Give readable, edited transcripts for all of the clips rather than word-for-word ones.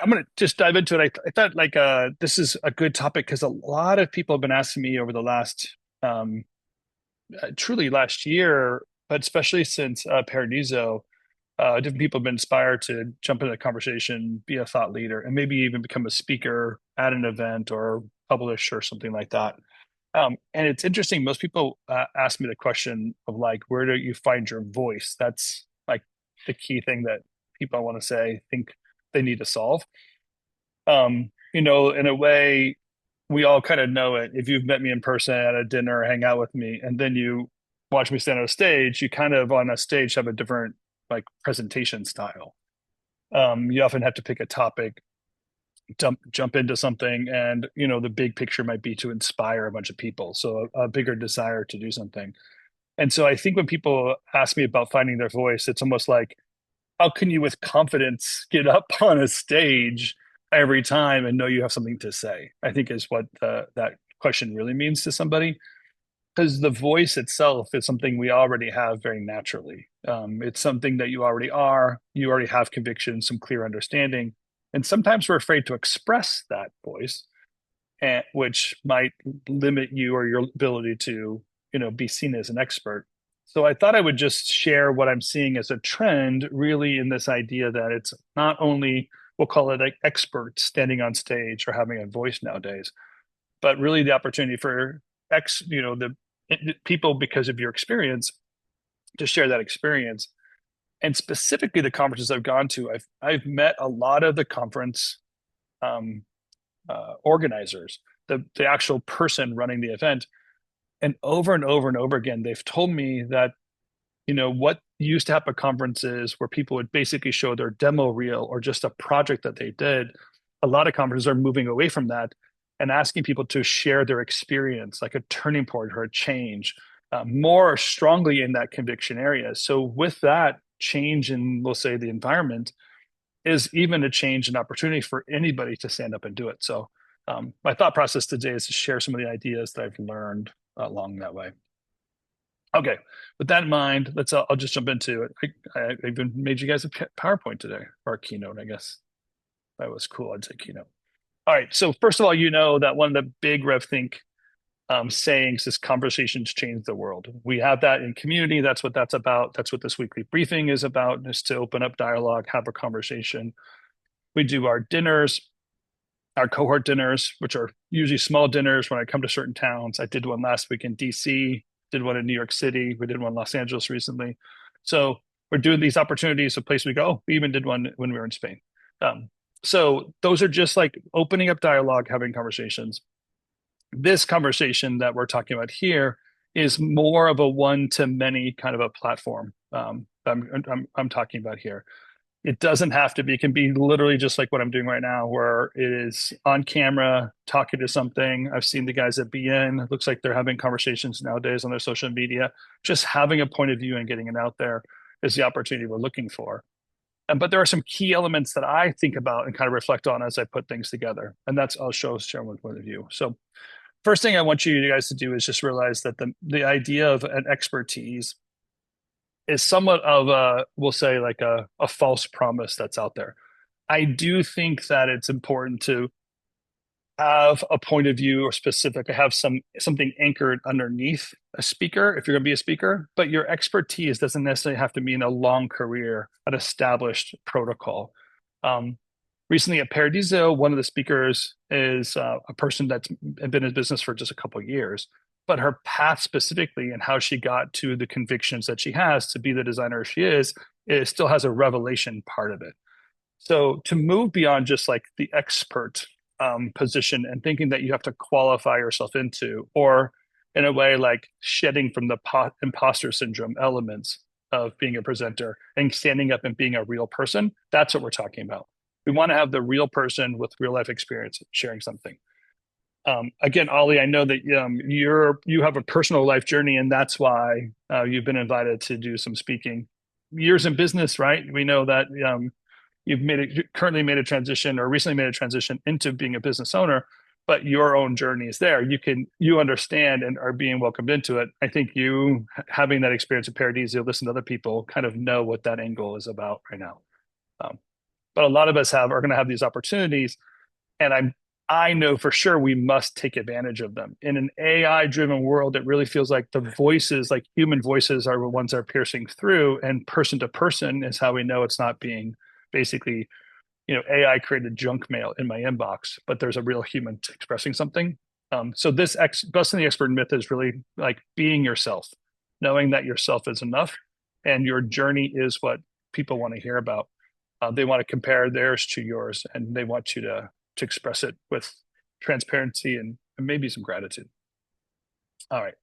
I'm going to just dive into it. I thought this is a good topic because a lot of people have been asking me over the last, um, truly last year, but especially since Paradiso, different people have been inspired to jump into the conversation, be a thought leader, and maybe even become a speaker at an event or publish or something like that. And it's interesting. Most people ask me the question of like, where do you find your voice? That's like the key thing that people I want to say think they need to solve. In a way, we all kind of know it. If you've met me in person at a dinner or hang out with me, and then you watch me stand on a stage, you kind of on a stage have a different like presentation style. You often have to pick a topic, jump into something, and the big picture might be to inspire a bunch of people. So a bigger desire to do something. And so I think when people ask me about finding their voice, it's almost like, how can you with confidence get up on a stage every time and know you have something to say? I think is what that question really means to somebody, because the voice itself is something we already have very naturally. It's something that you already are. You already have conviction, some clear understanding, and sometimes we're afraid to express that voice, which might limit you or your ability to, be seen as an expert. So I thought I would just share what I'm seeing as a trend, really, in this idea that it's not only, we'll call it like experts standing on stage or having a voice nowadays, but really the opportunity for the people, because of your experience, to share that experience. And specifically the conferences I've gone to, I've met a lot of the conference um, organizers, the actual person running the event, and over and over again, they've told me that what used to happen at conferences where people would basically show their demo reel or just a project that they did. A lot of conferences are moving away from that and asking people to share their experience, like a turning point or a change, more strongly in that conviction area. So with that change in, we'll say, the environment is even a change and opportunity for anybody to stand up and do it. So my thought process today is to share some of the ideas that I've learned along that way. Okay, with that in mind, I'll just jump into it. I even made you guys a PowerPoint today, or a keynote, I guess. That was cool. I'd say keynote. All right. So first of all, you know that one of the big RevThink sayings is conversations change the world. We have that in community. That's what that's about. That's what this weekly briefing is about, is to open up dialogue, have a conversation. We do our dinners, our cohort dinners, which are usually small dinners when I come to certain towns. I did one last week in DC, did one in New York City. We did one in Los Angeles recently. So we're doing these opportunities, a place we go. We even did one when we were in Spain. So those are just like opening up dialogue, having conversations. This conversation that we're talking about here is more of a one-to-many kind of a platform. I'm talking about here. It doesn't have to be, it can be literally just like what I'm doing right now, where it is on camera, talking to something. I've seen the guys at BN. It looks like they're having conversations nowadays on their social media. Just having a point of view and getting it out there is the opportunity we're looking for. But there are some key elements that I think about and kind of reflect on as I put things together. And I'll share one point of view. So first thing I want you guys to do is just realize that the idea of an expertise is somewhat of a, we'll say, like a false promise that's out there. I do think that it's important to have a point of view or specific, have something anchored underneath a speaker if you're going to be a speaker, but your expertise doesn't necessarily have to mean a long career, an established protocol. Recently at Paradiso, one of the speakers is a person that's been in business for just a couple of years, but her path specifically and how she got to the convictions that she has to be the designer she is, it still has a revelation part of it. So to move beyond just like the expert position and thinking that you have to qualify yourself into, or in a way like shedding from the imposter syndrome elements of being a presenter and standing up and being a real person, that's what we're talking about. We want to have the real person with real life experience sharing something. Again, Ollie, I know that you have a personal life journey, and that's why you've been invited to do some speaking. Years in business, right? We know that currently made a transition or recently made a transition into being a business owner, but your own journey is there. You understand and are being welcomed into it. I think you having that experience at Paradiso, listen to other people, kind of know what that angle is about right now. Um, but a lot of us are going to have these opportunities, and I know for sure we must take advantage of them. In an AI driven world, it really feels like the voices, like human voices, are the ones that are piercing through, and person to person is how we know it's not being basically, AI created junk mail in my inbox, but there's a real human expressing something. So this busting the expert myth is really like being yourself, knowing that yourself is enough, and your journey is what people want to hear about. They want to compare theirs to yours, and they want you to express it with transparency and maybe some gratitude. All right.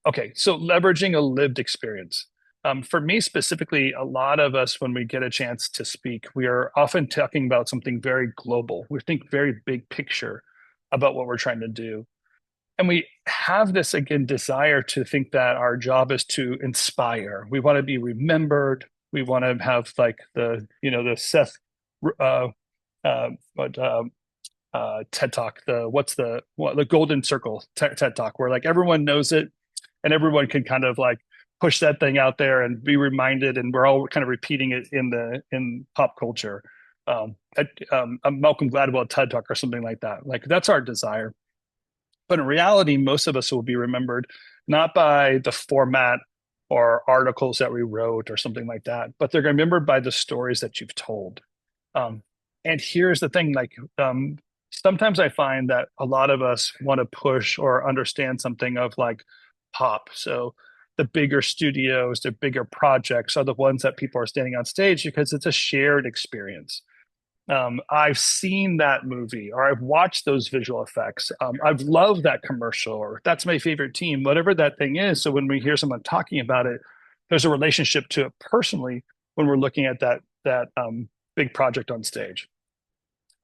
Okay, so leveraging a lived experience. For me specifically, a lot of us, when we get a chance to speak, we are often talking about something very global. We think very big picture about what we're trying to do. And we have this, again, desire to think that our job is to inspire. We want to be remembered. We want to have like the Seth, uh, what TED Talk, the Golden Circle TED Talk, where like everyone knows it and everyone can kind of like push that thing out there and be reminded, and we're all kind of repeating it in pop culture. A Malcolm Gladwell TED Talk or something like that. Like that's our desire. But in reality, most of us will be remembered not by the format or articles that we wrote or something like that, but they're remembered by the stories that you've told. Um, and here's the thing, like sometimes I find that a lot of us want to push or understand something of like pop. So the bigger studios, the bigger projects are the ones that people are standing on stage because it's a shared experience. I've seen that movie or I've watched those visual effects. I've loved that commercial, or that's my favorite team, whatever that thing is. So when we hear someone talking about it, there's a relationship to it personally when we're looking at that big project on stage.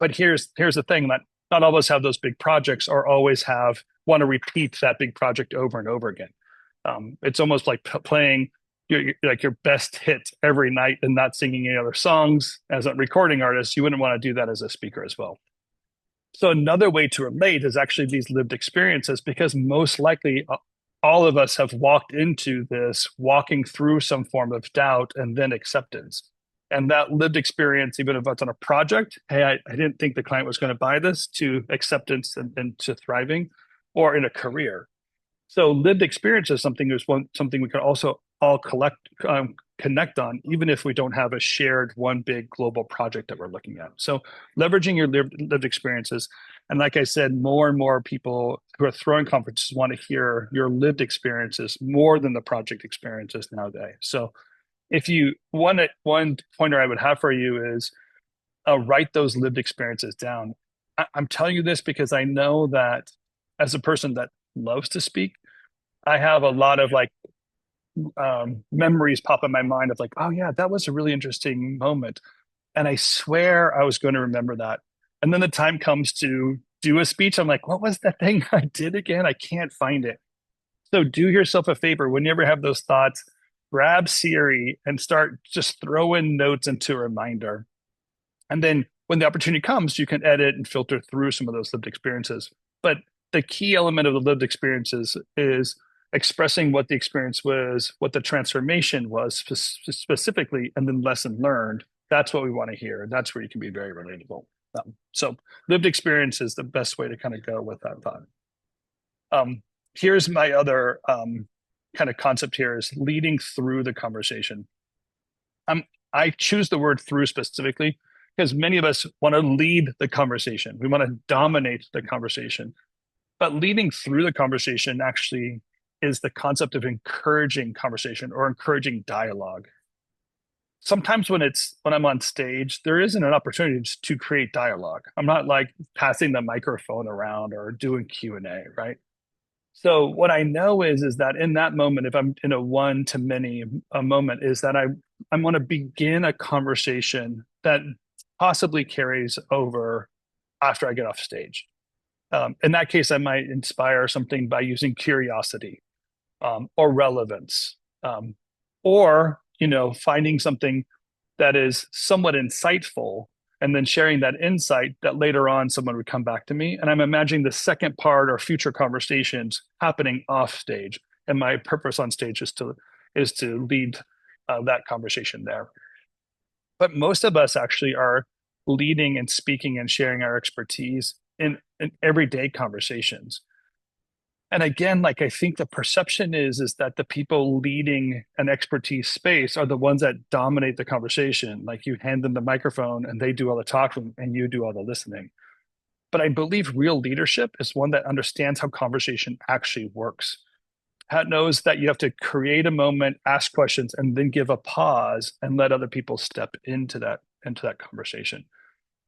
But here's the thing, that not all of us have those big projects or always want to repeat that big project over and over again. It's almost like playing your best hit every night and not singing any other songs. As a recording artist, you wouldn't want to do that as a speaker as well. So another way to relate is actually these lived experiences, because most likely all of us have walked into this walking through some form of doubt and then acceptance. And that lived experience, even if it's on a project, hey, I didn't think the client was going to buy this, to acceptance and to thriving, or in a career. So lived experience is something we can also all connect on, even if we don't have a shared one big global project that we're looking at. So leveraging your lived experiences. And like I said, more and more people who are throwing conferences want to hear your lived experiences more than the project experiences nowadays. So if you one pointer I would have for you is write those lived experiences down. I'm telling you this because I know that as a person that loves to speak, I have a lot of like memories pop in my mind of like, oh yeah, that was a really interesting moment. And I swear I was going to remember that. And then the time comes to do a speech. I'm like, what was that thing I did again? I can't find it. So do yourself a favor. When you ever have those thoughts, grab Siri and start just throwing notes into a reminder. And then when the opportunity comes, you can edit and filter through some of those lived experiences. But the key element of the lived experiences is expressing what the experience was, what the transformation was specifically, and then lesson learned. That's what we want to hear. That's where you can be very relatable. So lived experience is the best way to kind of go with that thought. Here's my other kind of concept here is leading through the conversation. I choose the word through specifically because many of us want to lead the conversation. We want to dominate the conversation. But leading through the conversation actually is the concept of encouraging conversation or encouraging dialogue. Sometimes when I'm on stage, there isn't an opportunity to create dialogue. I'm not like passing the microphone around or doing Q&A, right? So what I know is that in that moment, if I'm in a one to many moment, is that I want to begin a conversation that possibly carries over after I get off stage. In that case, I might inspire something by using curiosity or relevance, or finding something that is somewhat insightful and then sharing that insight that later on someone would come back to me. And I'm imagining the second part or future conversations happening off stage. And my purpose on stage is to lead that conversation there. But most of us actually are leading and speaking and sharing our expertise in everyday conversations. And again, like I think the perception is that the people leading an expertise space are the ones that dominate the conversation. Like you hand them the microphone and they do all the talking and you do all the listening. But I believe real leadership is one that understands how conversation actually works. That knows that you have to create a moment, ask questions, and then give a pause and let other people step into that conversation.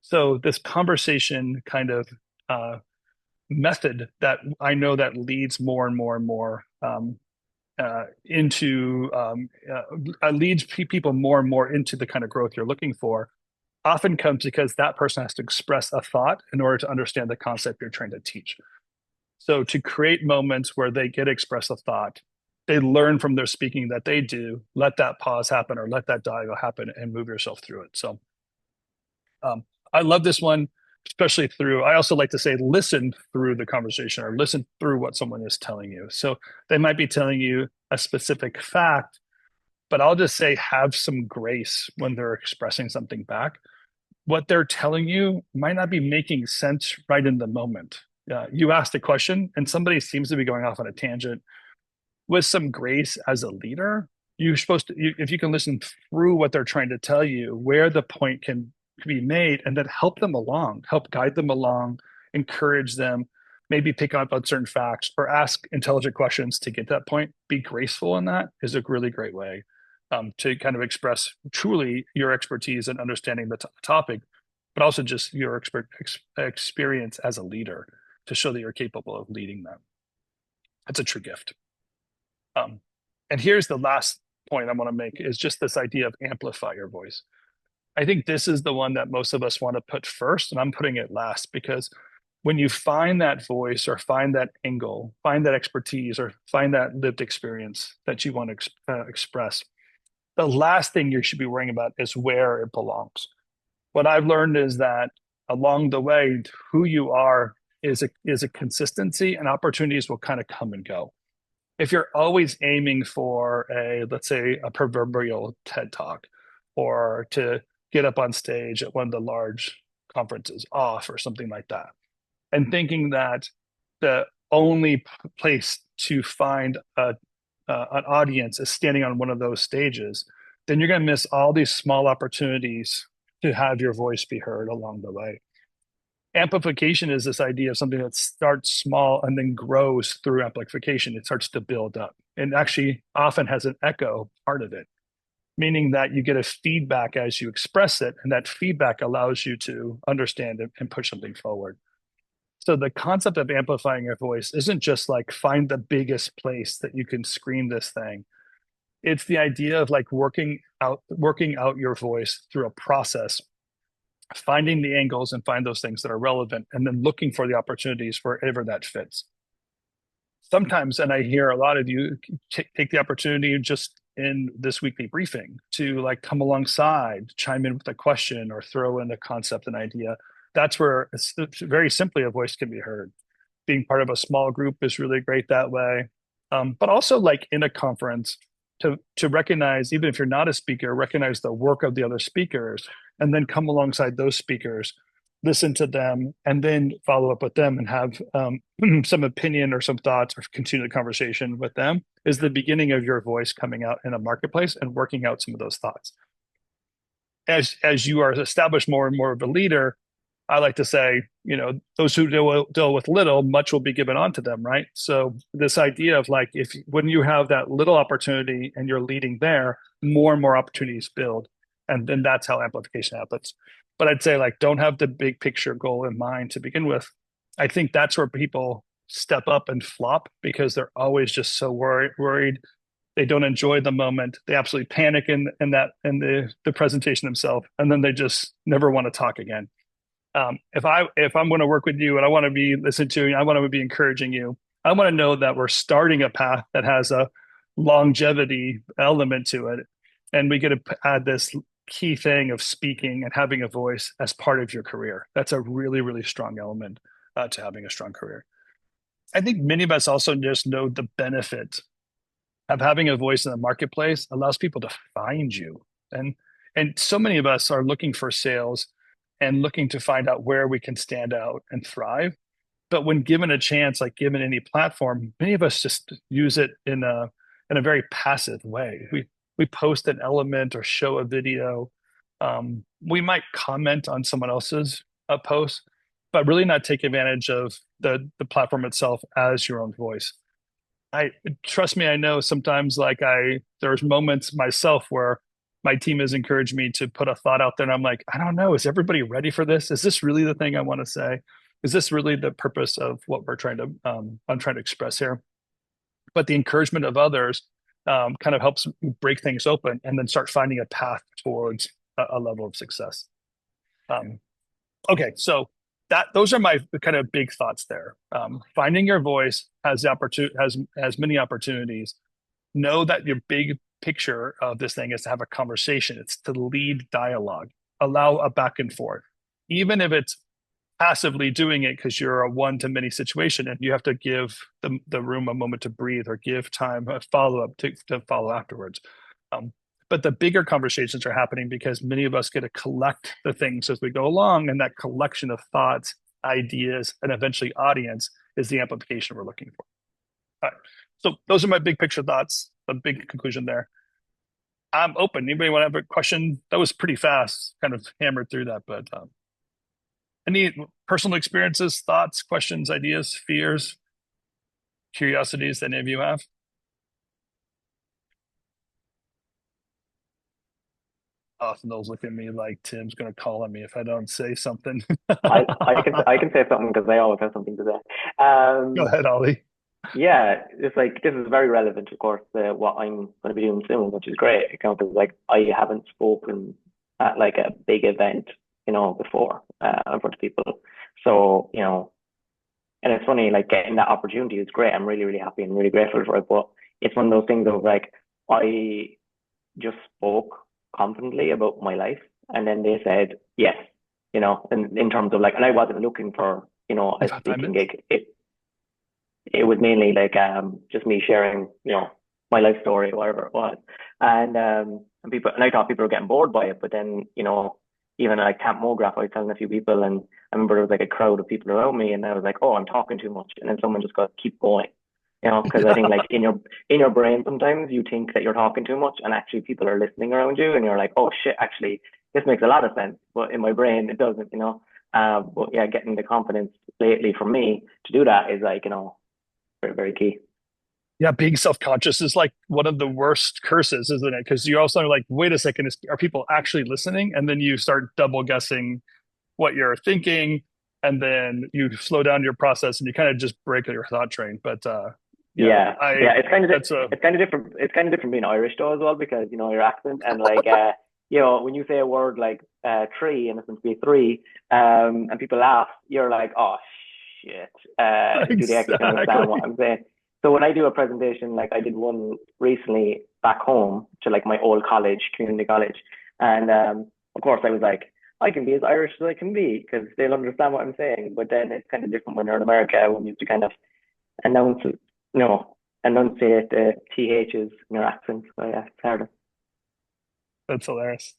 So this conversation kind of method that I know that leads more and more and more into leads people more and more into the kind of growth you're looking for often comes because that person has to express a thought in order to understand the concept you're trying to teach. So to create moments where they get to express a thought, they learn from their speaking that they do, let that pause happen or let that dialogue happen and move yourself through it. So I love this one, especially through, I also like to say, listen through the conversation or listen through what someone is telling you. So they might be telling you a specific fact, but I'll just say have some grace when they're expressing something back. What they're telling you might not be making sense right in the moment. You asked a question and somebody seems to be going off on a tangent. With some grace as a leader, you're supposed to, if you can listen through what they're trying to tell you, where the point can be made, and then help them along, help guide them along, encourage them, maybe pick up on certain facts or ask intelligent questions to get to that point. Be graceful in that is a really great way to kind of express truly your expertise and understanding the topic, but also just your experience as a leader to show that you're capable of leading them. That's a true gift. And here's the last point I want to make is just this idea of amplify your voice. I think this is the one that most of us want to put first, and I'm putting it last because when you find that voice or find that angle, find that expertise or find that lived experience that you want to express, the last thing you should be worrying about is where it belongs. What I've learned is that along the way, who you are is a consistency and opportunities will kind of come and go. If you're always aiming for let's say a proverbial TED talk or to get up on stage at one of the large conferences off or something like that, and thinking that the only place to find an audience is standing on one of those stages, then you're going to miss all these small opportunities to have your voice be heard along the way. Amplification is this idea of something that starts small and then grows through amplification. It starts to build up and actually often has an echo part of it, meaning that you get a feedback as you express it, and that feedback allows you to understand it and push something forward. So the concept of amplifying your voice isn't just like find the biggest place that you can scream this thing. It's the idea of like working out your voice through a process, finding the angles and find those things that are relevant, and then looking for the opportunities wherever that fits. Sometimes, and I hear a lot of you take the opportunity just in this weekly briefing to like come alongside, chime in with a question or throw in a concept, an idea. That's where it's very simply a voice can be heard. Being part of a small group is really great that way. But also like in a conference to recognize, even if you're not a speaker, recognize the work of the other speakers and then come alongside those speakers, listen to them, and then follow up with them and have some opinion or some thoughts or continue the conversation with them is the beginning of your voice coming out in a marketplace and working out some of those thoughts. As you are established more and more of a leader, I like to say, those who deal with little, much will be given onto them, right? So this idea of like, when you have that little opportunity and you're leading there, more and more opportunities build. And then that's how amplification happens. But I'd say like, don't have the big picture goal in mind to begin with. I think that's where people step up and flop because they're always just so worried. They don't enjoy the moment. They absolutely panic in the presentation themselves. And then they just never want to talk again. If I'm going to work with you and I want to be listened to, I want to be encouraging you, I want to know that we're starting a path that has a longevity element to it. And we get to add this key thing of speaking and having a voice as part of your career. That's a really, really strong element to having a strong career. I think many of us also just know the benefit of having a voice in the marketplace allows people to find you. And And so many of us are looking for sales and looking to find out where we can stand out and thrive. But when given a chance, like given any platform, many of us just use it in a very passive way. We post an element or show a video. We might comment on someone else's post, but really not take advantage of the platform itself as your own voice. I trust me, I know sometimes there's moments myself where my team has encouraged me to put a thought out there and I'm like, I don't know, is everybody ready for this? Is this really the thing I want to say? Is this really the purpose of what I'm trying to express here? But the encouragement of others kind of helps break things open and then start finding a path towards a level of success. Um, okay, so those are my kind of big thoughts there. Finding your voice has many opportunities. Know that your big picture of this thing is to have a conversation. It's to lead dialogue, allow a back and forth, even if it's passively doing it because you're a one-to-many situation and you have to give the room a moment to breathe or give time a follow-up to follow afterwards. But the bigger conversations are happening because many of us get to collect the things as we go along, and that collection of thoughts, ideas, and eventually audience is the amplification we're looking for. All right. So those are my big picture thoughts, the big conclusion there. I'm open. Anybody want to have a question? That was pretty fast, kind of hammered through that, but any personal experiences, thoughts, questions, ideas, fears, curiosities that any of you have? Those look at me like Tim's going to call on me if I don't say something. I can say something because I always have something to say. Go ahead, Ollie. Yeah, it's like this is very relevant, of course, to what I'm going to be doing soon, which is great. Because like I haven't spoken at like a big event, before in front of people. So, and it's funny, like getting that opportunity is great. I'm really, really happy and really grateful for it. But it's one of those things of like I just spoke confidently about my life, and then they said yes, in terms of like, and I wasn't looking for, a About 5 speaking minutes. gig. It was mainly like just me sharing, my life story, whatever it was. And people, and I thought people were getting bored by it, but then, even like Camp Mograph, I was telling a few people, and I remember there was like a crowd of people around me, and I was like, oh, I'm talking too much. And then someone just got keep going, because I think like in your brain sometimes you think that you're talking too much, and actually people are listening around you, and you're like, oh shit, actually this makes a lot of sense, but in my brain it doesn't. But yeah, getting the confidence lately for me to do that is like, very, very key. Yeah, being self-conscious is like one of the worst curses, isn't it? Because you're also like, wait a second, are people actually listening? And then you start double guessing what you're thinking, and then you slow down your process and you kind of just break your thought train. But yeah, Yeah, I yeah, it's kind of that's a it's kind of different. It's kind of different being Irish though as well, because your accent and like when you say a word like tree and it's supposed to be three, and people laugh, you're like, oh shit, do they actually understand what exactly. I'm saying? So when I do a presentation, like I did one recently back home to like my old college, community college, and of course I was like, I can be as Irish as I can be because they'll understand what I'm saying. But then it's kind of different when you're in America when you have to kind of announce no, enunciate the THs in your accent. So yeah, it's harder. That's hilarious.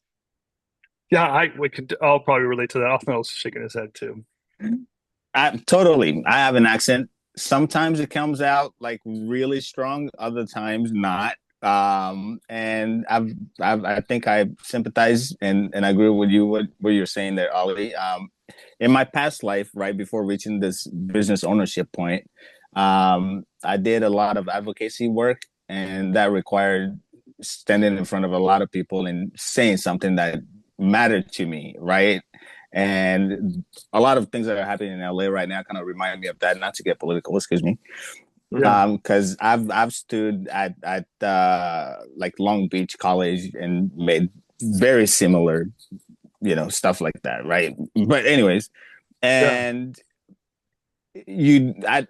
Yeah, we could all probably relate to that. Othniel's shaking his head too. I have an accent. Sometimes it comes out like really strong, other times not. And I think I sympathize and I agree with you what you're saying there, Ollie. In my past life, right before reaching this business ownership point, I did a lot of advocacy work, and that required standing in front of a lot of people and saying something that mattered to me, right? And a lot of things that are happening in LA right now kind of remind me of that. Not to get political, excuse me, Yeah. because I've stood at like Long Beach College and made very similar, stuff like that, right? But anyways, Yeah. and you, I,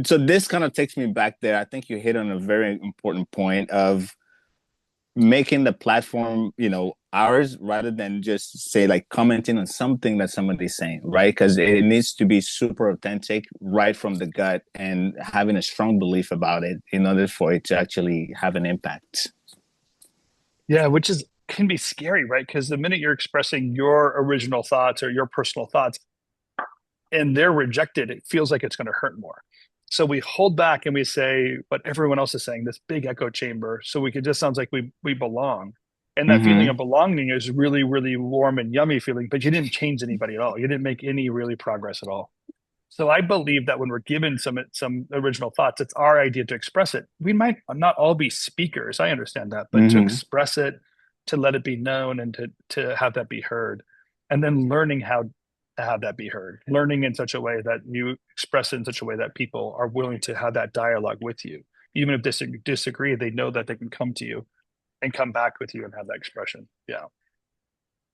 so this kind of takes me back there. I think you hit on a very important point of making the platform, ours rather than just say like commenting on something that somebody's saying, right? Because it needs to be super authentic right from the gut and having a strong belief about it in order for it to actually have an impact. Yeah, which is can be scary, right? Because the minute you're expressing your original thoughts or your personal thoughts and they're rejected, it feels like it's going to hurt more. So we hold back and we say what everyone else is saying, this big echo chamber. So we could just sounds like we belong. And that feeling Mm-hmm. of belonging is really, really warm and yummy feeling, but you didn't change anybody at all. You didn't make any really progress at all. So I believe that when we're given some original thoughts, it's our idea to express it. We might not all be speakers. I understand that, but to Mm-hmm. express it, to let it be known, and to have that be heard, and then learning how to have that be heard, learning in such a way that you express it in such a way that people are willing to have that dialogue with you, even if they disagree. They know that they can come to you and come back with you and have that expression. Yeah,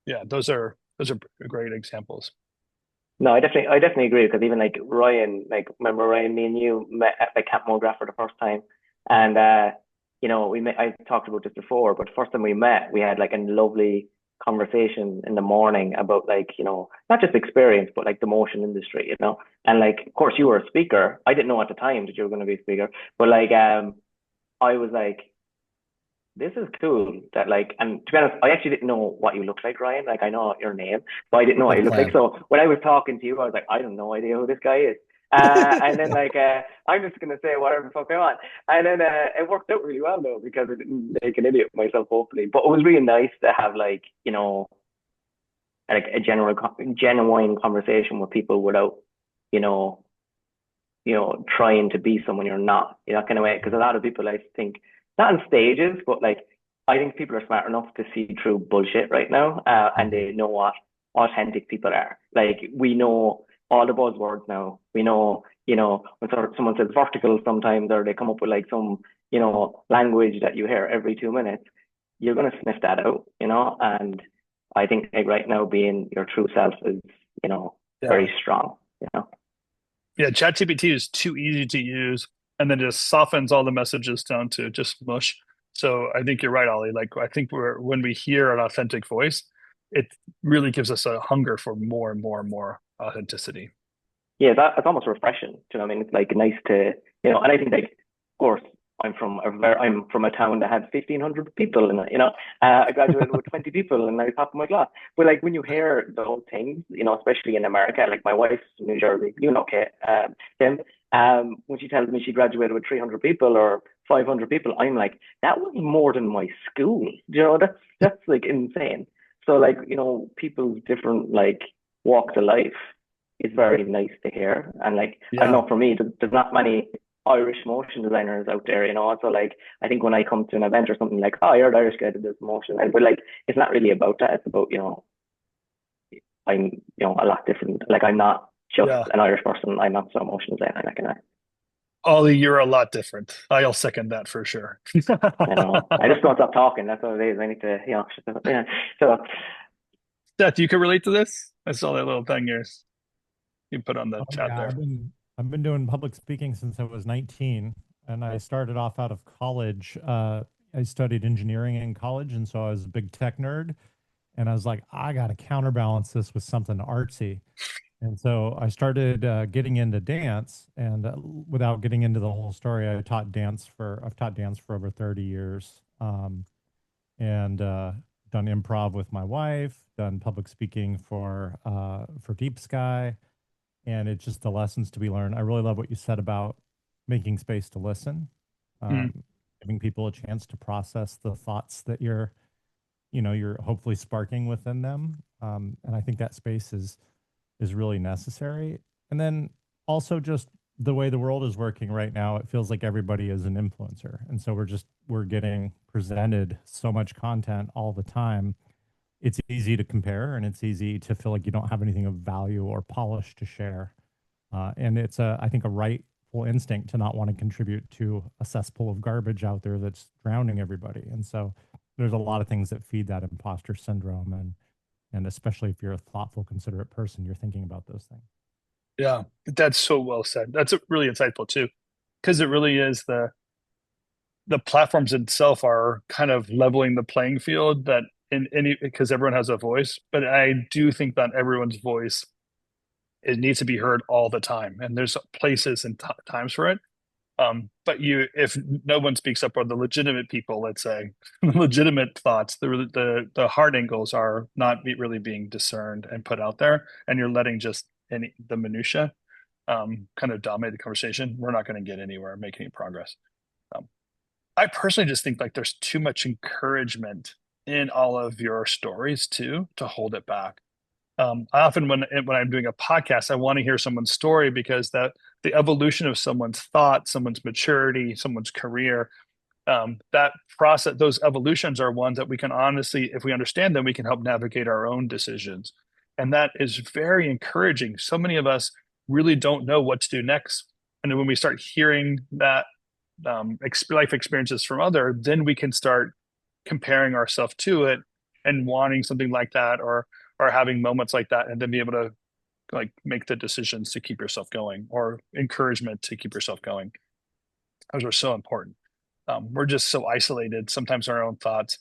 yeah. Those are great examples. No, I definitely agree because even like Ryan, like remember Ryan, me and you met at like Camp Mograph for the first time, and we met. I talked about this before, but the first time we met, we had like a lovely conversation in the morning about like not just experience, but like the motion industry, and like of course you were a speaker. I didn't know at the time that you were going to be a speaker, but like I was like, this is cool that like, and to be honest, I actually didn't know what you looked like, Ryan. Like I know your name, but I didn't know what you looked like. Okay. So when I was talking to you, I was like, I have no idea who this guy is. And then like I'm just gonna say whatever the fuck I want. And then it worked out really well though because I didn't make an idiot of myself hopefully. But it was really nice to have like, like a genuine conversation with people without, you know, trying to be someone you're not, kind of way. Because a lot of people, I think, not in stages, but like, I think people are smart enough to see through bullshit right now, and they know what authentic people are. Like, we know all the buzzwords now. We know, when someone says vertical sometimes, or they come up with like some, language that you hear every 2 minutes, you're going to sniff that out, and I think like right now being your true self is, Yeah. very strong. Yeah, ChatGPT is too easy to use and then just softens all the messages down to just mush. So I think you're right, Ollie. Like I think when we hear an authentic voice, it really gives us a hunger for more and more and more authenticity. Yeah, it's almost refreshing. Do you know what I mean? It's like nice to, and I think like, of course, I'm from a town that had 1,500 people in it. I graduated with 20 people, and I was top of my class. But like when you hear those things, especially in America, like my wife's from New Jersey, Kate, Tim, when she tells me she graduated with 300 people or 500 people, I'm like, that was more than my school. That's like insane. So like people's different like walks of life is very nice to hear. And like, I don't Yeah. know, for me, there's not many Irish motion designers out there, So like, I think when I come to an event or something like, oh, you're the Irish guy that does motion, but like, it's not really about that. It's about, I'm, a lot different. Like, I'm not just Yeah. an Irish person. I'm not so motion designer. Like, Ollie, you're a lot different. I'll second that for sure. I just don't stop talking. That's what it is. I need to, shut up. Yeah. So, Seth, you can relate to this? I saw that little thing you put on the Oh chat yeah, there. I've been doing public speaking since I was 19, and I started off out of college. I studied engineering in college, and so I was a big tech nerd. And I was like, I got to counterbalance this with something artsy. And so I started getting into dance, and without getting into the whole story, I've taught dance for over 30 years, and done improv with my wife, done public speaking for Deep Sky, and it's just the lessons to be learned. I really love what you said about making space to listen, Mm, giving people a chance to process the thoughts that you're hopefully sparking within them. And I think that space is really necessary. And then also just the way the world is working right now, it feels like everybody is an influencer. And so we're getting presented so much content all the time. It's easy to compare and it's easy to feel like you don't have anything of value or polish to share. And it's I think a rightful instinct to not want to contribute to a cesspool of garbage out there that's drowning everybody. And so there's a lot of things that feed that imposter syndrome, and especially if you're a thoughtful, considerate person, you're thinking about those things. yeah, that's so well said. That's really insightful too, because it really is the platforms itself are kind of leveling the playing field that in any because everyone has a voice, but I do think that everyone's voice it needs to be heard all the time, and there's places and times for it. But if no one speaks up, or the legitimate people, let's say, legitimate thoughts, the hard angles are not really being discerned and put out there, and you're letting just the minutia kind of dominate the conversation, we're not going to get anywhere, make any progress. I personally just think like there's too much encouragement in all of your stories too to hold it back. I often, when I'm doing a podcast, I want to hear someone's story, because the evolution of someone's thought, someone's maturity, someone's career, that process, those evolutions are ones that we can honestly, if we understand them, we can help navigate our own decisions. And that is very encouraging. So many of us really don't know what to do next. And then when we start hearing that life experiences from other, then we can start comparing ourselves to it and wanting something like that, or having moments like that, and then be able to like make the decisions to keep yourself going, or encouragement to keep yourself going. Those are so important. We're just so isolated sometimes in our own thoughts,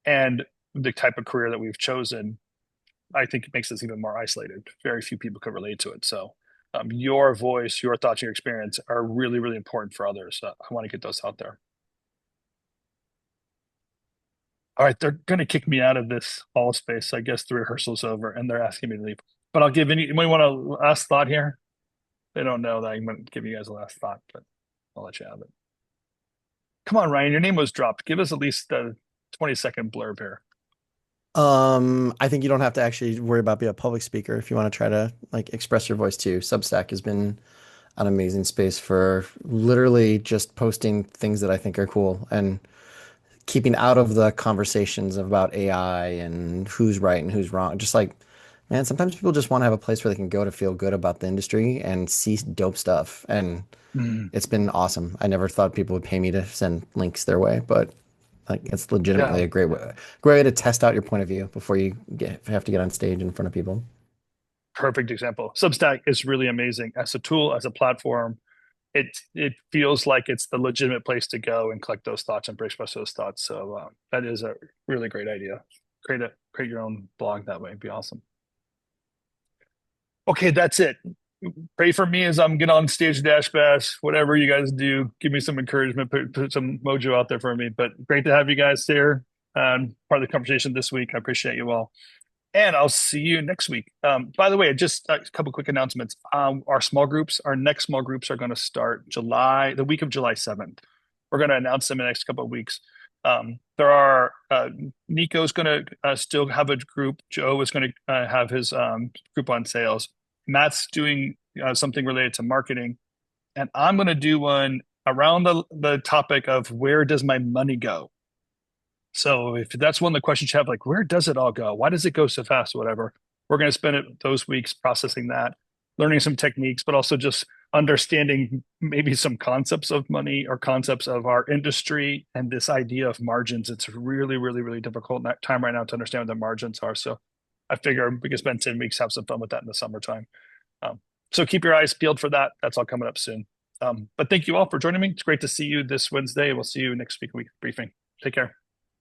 and the type of career that we've chosen, I think it makes us even more isolated. Very few people could relate to it. So your voice, your thoughts, your experience are really, really important for others. I want to get those out there. All right, they're going to kick me out of this hall space. I guess the rehearsal's over, and they're asking me to leave. But I'll give anyone want a last thought here? They don't know that I'm going to give you guys a last thought, but I'll let you have it. Come on, Ryan, your name was dropped. Give us at least a 20-second blurb here. I think you don't have to actually worry about being a public speaker if you want to try to like express your voice too. Substack has been an amazing space for literally just posting things that I think are cool and keeping out of the conversations about AI and who's right and who's wrong. Just like, man, sometimes people just want to have a place where they can go to feel good about the industry and see dope stuff. And it's been awesome. I never thought people would pay me to send links their way, but like it's legitimately a great way to test out your point of view before you have to get on stage in front of people. Perfect example. Substack is really amazing as a tool, as a platform. It feels like it's the legitimate place to go and collect those thoughts and express those thoughts. So that is a really great idea. Create your own blog that way. It'd be awesome. Okay, that's it. Pray for me as I'm getting on stage Dash Bash. Whatever you guys do, give me some encouragement, put some mojo out there for me. But great to have you guys here. Part of the conversation this week. I appreciate you all. And I'll see you next week. By the way, just a couple quick announcements. Our next small groups are going to start the week of July 7th. We're going to announce them in the next couple of weeks. Nico's going to still have a group. Joe is going to have his group on sales. Matt's doing something related to marketing. And I'm going to do one around the topic of where does my money go? So if that's one of the questions you have, like, where does it all go? Why does it go so fast? Whatever. We're going to spend those weeks processing that, learning some techniques, but also just understanding maybe some concepts of money or concepts of our industry and this idea of margins. It's really, really, really difficult in that time right now to understand what the margins are. So I figure we can spend 10 weeks, have some fun with that in the summertime. So keep your eyes peeled for that. That's all coming up soon. But thank you all for joining me. It's great to see you this Wednesday. We'll see you next week briefing. Take care.